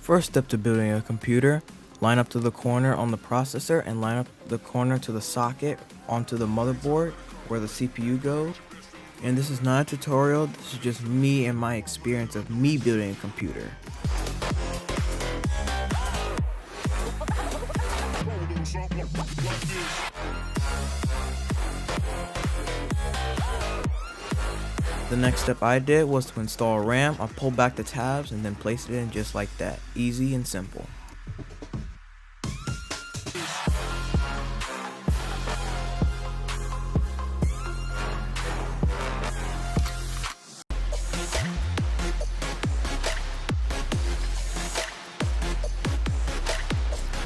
First step to building a computer, line up to the corner on the processor and line up the corner to the socket onto the motherboard where the CPU goes. And this is not a tutorial, this is just me and my experience of me building a computer. The next step I did was to install RAM. I pulled back the tabs and then placed it in just like that. Easy and simple.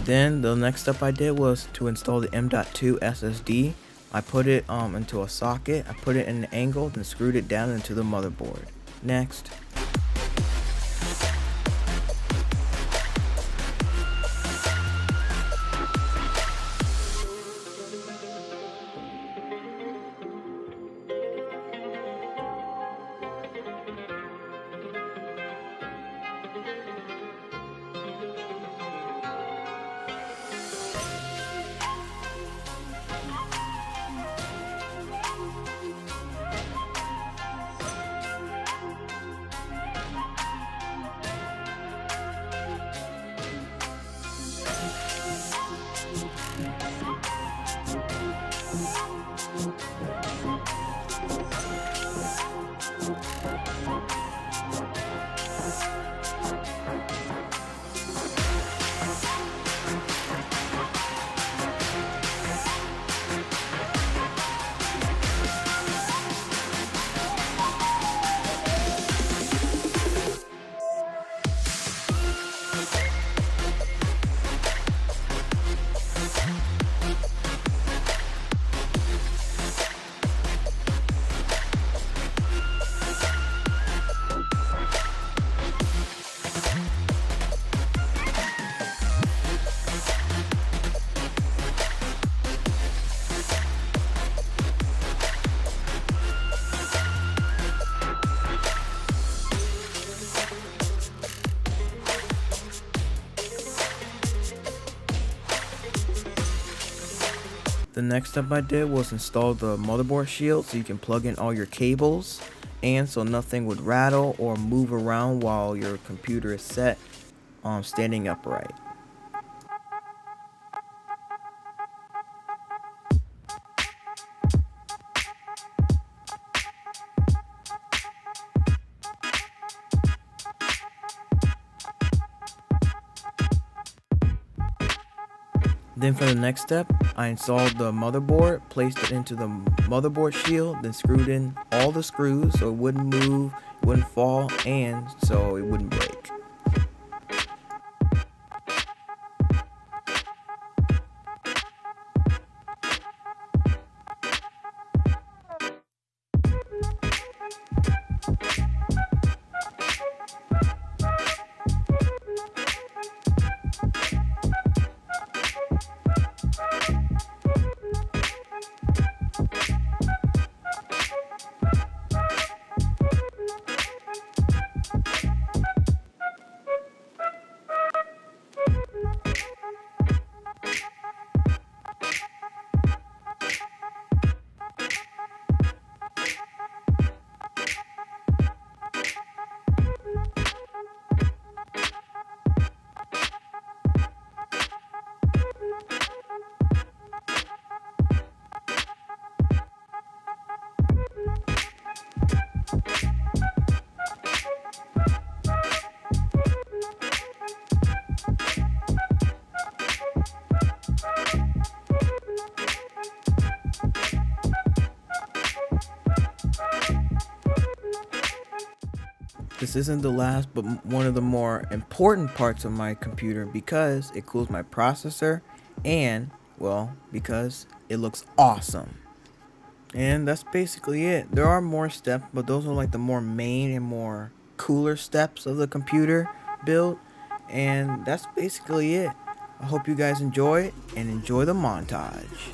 Then the next step I did was to install the M.2 SSD. I put it into a socket, I put it in an angle, then screwed it down into the motherboard. Next. The next step I did was install the motherboard shield so you can plug in all your cables and so nothing would rattle or move around while your computer is set standing upright. Then for the next step, I installed the motherboard, placed it into the motherboard shield, then screwed in all the screws so it wouldn't move, it wouldn't fall, and so it wouldn't break. This isn't the last, but one of the more important parts of my computer because it cools my processor and, well, because it looks awesome. And that's basically it. There are more steps, but those are like the more main and more cooler steps of the computer build. And that's basically it. I hope you guys enjoy it and enjoy the montage.